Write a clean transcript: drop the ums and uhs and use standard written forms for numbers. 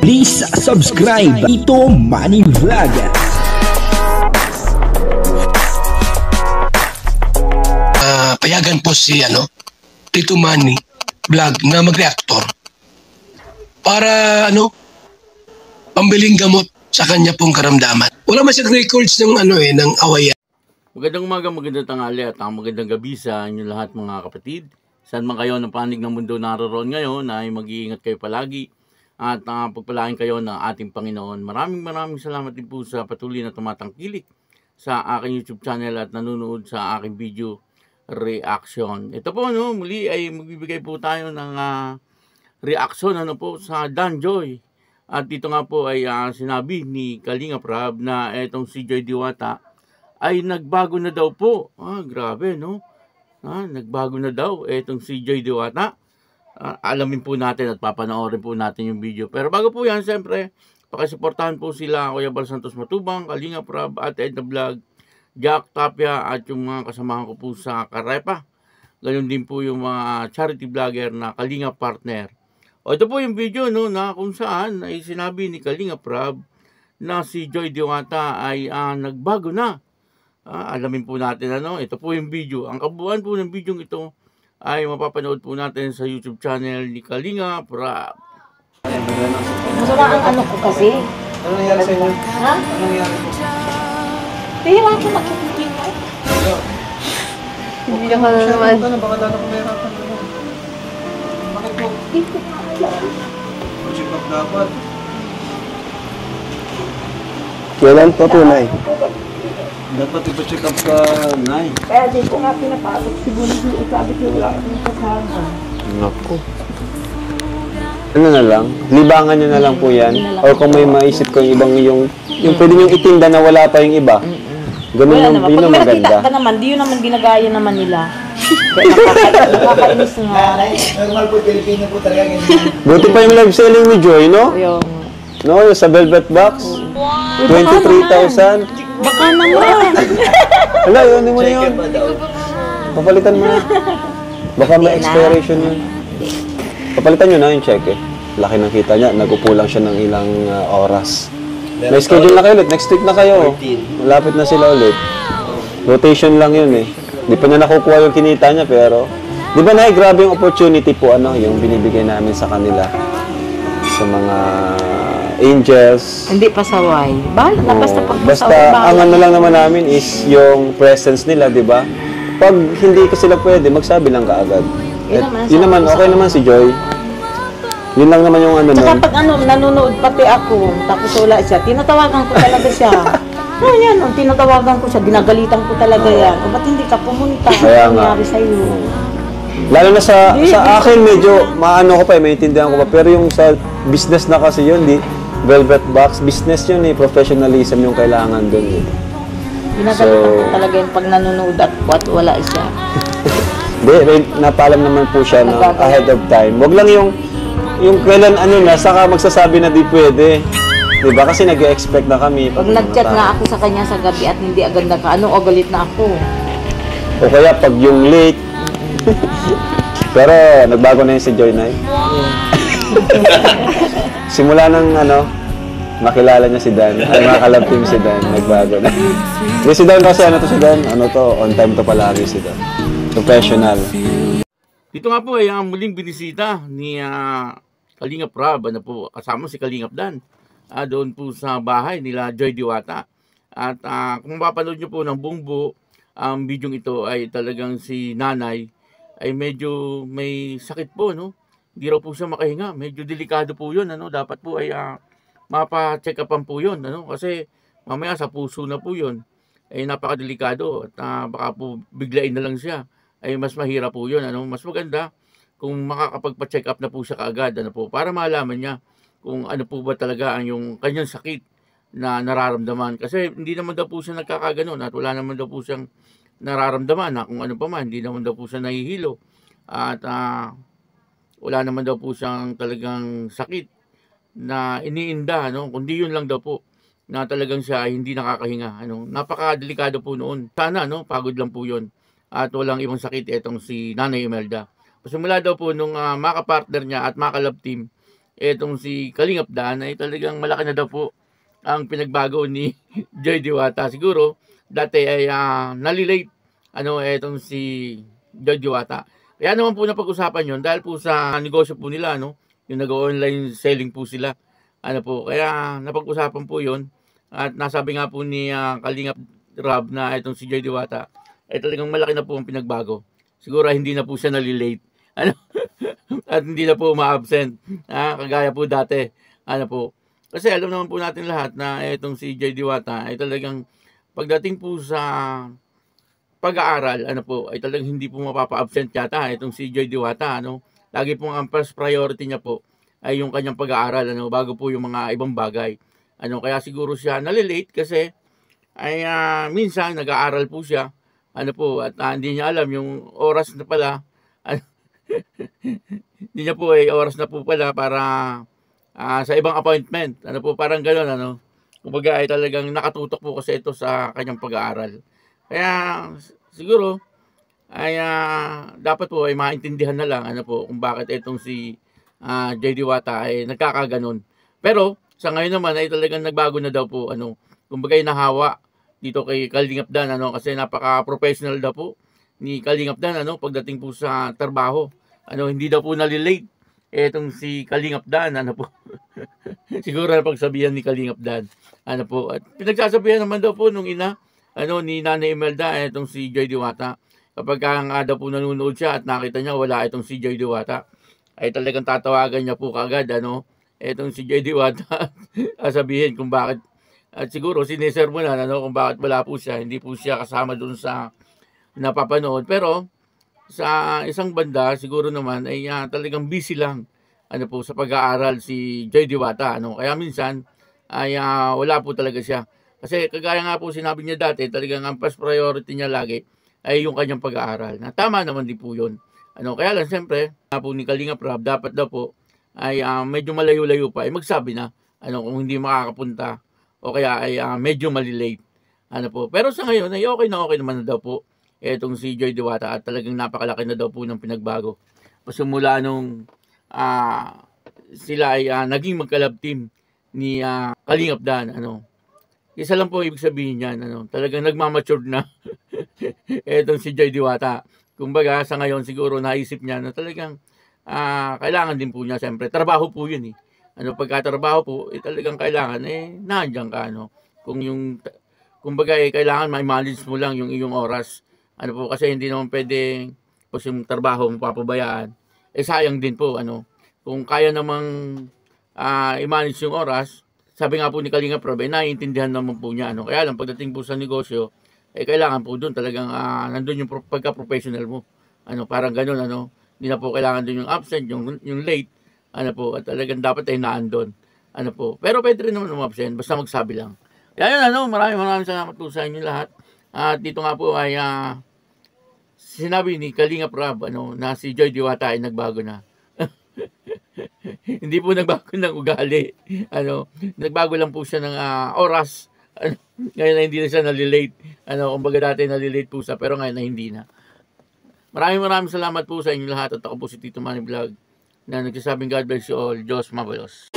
Please subscribe Ito Money Vlog. Payagan po si Tito Manny Vlog na mag-reactor para pambiling gamot sa kanya pong karamdaman. Wala man siyang records ng ng awayan. Magandang umaga, magandang tanghali at magandang gabi sa inyo lahat mga kapatid. Saan man kayo ng panig ng mundo naroon ngayon ay mag-iingat kayo palagi at pagpalain kayo ng ating Panginoon. Maraming salamat din po sa patuloy na tumatangkilik sa aking YouTube channel at nanonood sa aking video reaction. Ito po muli ay magbibigay po tayo ng reaction sa Danjoy. At dito nga po ay sinabi ni Kalinga Prab na etong si Joy Diwata ay nagbago na daw po. Grabe nagbago na daw etong si Joy Diwata. Alamin po natin at papanoorin po natin yung video. Pero bago po yan, siyempre, pakisuportahan po sila Kuya Bal Santos Matubang, Kalinga Prab at Edna Vlog, Jack Tapia at yung mga kasamahan ko po sa Karepa. Ganun din po yung mga charity vlogger na Kalinga Partner. Ito po yung video na kung saan ay sinabi ni Kalinga Prab na si Joy Diwata ay nagbago na. Alamin po natin ito po yung video. Ang kabuuan po ng video ito ay mapapanood po natin sa YouTube channel ni Kalinga Prab. Masama ang ko kasi. Ano nangyari sa inyo? Ha? Ano nangyari po? Kaya wala ko nakikinig. Hindi ka na naman. Baka lalo ko mahirapan na lang. Bakit po? Hindi ko alam. Check up dapat. Kailan pa po, Nay? Dapat ipa-check up ka, Nay. Kaya di ko nga pinapasok. Siguro sabi ko wala akong kasama. Naku. Ano na lang? Libangan nyo na lang po yan. O kung may maisip ko yung ibang yung pwede nyo itinda na wala pa yung iba. Ganun yung, yun ang maganda. Pag naman, di yun naman ginagaya naman nila. Nakakainis nga. Normal po, Pilipino po talaga ganyan. Buti pa yung live selling ni Joy, no? Yung... No, yung sa Velvet Box. 23,000. Baka naman. Wala, yun mo na yun. Papalitan mo na. Baka may expiration yun. Papalitan nyo na yung check Laki ng kita niya. Nagupulang siya ng ilang oras. May schedule na kayo ulit. Next week na kayo. Malapit na sila ulit. Rotation lang yun Di pa niya nakukuha yung kinita niya pero... Di ba na grabe yung opportunity po yung binibigay namin sa kanila. Sa mga angels. Hindi pasaway. Bahala na basta pag Basta pasaway. ang ano lang naman namin is yung presence nila, di ba? Pag hindi ko sila pwede, magsabi lang kaagad. Yun naman, okay naman si Joy. Yun lang naman yung Saka pag nanonood pati ako, tapos wala siya, tinatawagan ko talaga siya. Yan, tinatawagan ko siya, ginagalitan ko talaga yan. O ba't hindi ka pumunta? Kaya Ano nga. nangyari sa'yo? Lalo na sa akin, medyo maano ko pa maintindihan ko pa. Pero yung sa business na kasi yun, Velvet Box, business yun professionalism yung kailangan dun Ginagalitan ko talaga yun pag nanonood at wala siya. Hindi, napaalam naman po siya ahead of time. Huwag lang yung kailan saka magsasabi na di pwede. Diba? Kasi nag-expect na kami. Pag nag-chat nga ako sa kanya sa gabi at hindi agad o galit na ako. O kaya pag yung late. Pero nagbago na yun si Joy Nay. Simula ng makilala niya si Dan. Ay, makalab team si Dan. Nagbago na. Si Dan kasi si Dan? On time to palagi si Dan. Professional. Dito nga po ay ang muling binisita ni Kalinga Prab, kasama si Kalingap Dan. Doon po sa bahay nila Joy Diwata. At kung mapapanood nyo po ng buong buo, ang video ito ay talagang si nanay ay medyo may sakit po, Hindi raw po siya makahinga. Medyo delikado po yun, Dapat po ay mapa-check upan po yun, Kasi mamaya sa puso na po yun. Ay napakadelikado at baka po biglain na lang siya. Ay mas mahirap po yun, Mas maganda kung makakapagpa-check up na po siya kaagad, para malaman niya kung ano po ba talaga ang yung kanyang sakit na nararamdaman. Kasi hindi naman daw po siya nagkakaganon at wala naman daw po siyang nararamdaman na kung ano pa man. Hindi naman daw po siya nahihilo. At wala naman daw po siyang talagang sakit na iniinda. Kundi yun lang daw po na talagang siya ay hindi nakakahinga. Napakadelikado po noon. Sana pagod lang po yun. At walang ibang sakit itong si Nanay Imelda. Simula daw po nung makapartner niya at makalab team etong si Kalingap Dan ay talagang malaki na daw po ang pinagbago ni Joy Diwata. Siguro dati ay nalilate etong si Joy Diwata. Kaya naman po napag-usapan yon dahil po sa negosyo po nila, yung nag-online selling po sila. Kaya napag-usapan po yon. At nasabi nga po ni Kalingap Rob na itong si Joy Diwata ay talagang malaki na po ang pinagbago. Siguro hindi na po siya nalilate. At hindi na po ma-absent. Kagaya po dati. Kasi alam naman po natin lahat na itong si Joy Diwata ay talagang pagdating po sa pag-aaral, ay talagang hindi po mapapa-absent yata itong si Joy Diwata. Lagi po ang first priority niya po ay yung kanyang pag-aaral, bago po yung mga ibang bagay. Kaya siguro siya nalilate kasi ay minsan nag-aaral po siya. At hindi niya alam yung oras na pala. Hindi niya po oras na po pala para sa ibang appointment. Parang gano'n, Kumbaga ay talagang nakatutok po kasi ito sa kanyang pag-aaral. Kaya siguro ay dapat po ay maintindihan na lang kung bakit itong si Joy Diwata ay nagkakaganon. Pero sa ngayon naman ay talagang nagbago na daw po kumbaga ay nahawa dito kay Kalingap Dan kasi napaka-professional daw po ni Kalingap Dan pagdating po sa trabaho. Hindi daw po nalilate etong si Kalingap Dan siguro na pagsabihan ni Kalingap Dan at pinagsasabihan naman daw po nung ina ni Nanay Imelda etong si Joy Diwata. Kapag nga daw po nanonood siya at nakita niya wala itong si Joy Diwata ay talagang tatawagan niya po kaagad etong si Joy Diwata sabihin kung bakit. At siguro sineser mo na kung bakit wala po siya, hindi po siya kasama dun sa napapanood. Pero sa isang banda siguro naman ay talagang busy lang sa pag-aaral si Joy Diwata. Kaya minsan ay wala po talaga siya. Kasi kagaya nga po sinabi niya dati, talagang ang first priority niya lagi ay yung kanyang pag-aaral. Tama naman din po yun. Kaya lang siyempre, po ni Kalingap Rob, dapat daw po ay medyo malayo-layo pa ay magsabi na kung hindi makakapunta o kaya ay medyo malilate. Pero sa ngayon ay okay naman na daw po etong si Joy Diwata at talagang napakalaki na daw po ng pinagbago. Pasimula nung sila ay naging magka-love team ni Kalingap Dan. Isa lang po ibig sabihin niyan, talagang nagmamature na etong si Joy Diwata. Kumbaga sa ngayon siguro naisip niya na talagang kailangan din po niya, siyempre trabaho po yun pagkatrabaho po talagang kailangan nandiyan ka kung yung kumbaga kailangan ma-manage mo lang yung iyong oras kasi hindi naman pwede po yung trabaho mo papabayaan sayang din po kung kaya namang i-manage yung oras. Sabi nga po ni Kalingap Rob naiintindihan naman po niya kaya lang pagdating po sa negosyo kailangan po doon talagang nandun yung pagka-professional mo parang gano'n hindi na po kailangan doon yung absent, yung late at talagang dapat ay naandun pero pwede rin naman umabsent basta magsabi lang. Kaya yun maraming salamat po sa inyo lahat. At dito nga po ay sinabi ni Kalingap Rob na si Joy Diwata ay nagbago na. Hindi po nagbago ng ugali. Nagbago lang po siya ng oras. Ngayon na hindi na siya nalilate. Kumbaga dati nalilate po siya pero ngayon na hindi na. Maraming salamat po sa inyo lahat at ako po si Tito Manny Vlog na nagsasabing God bless you all. Diyos mabalos.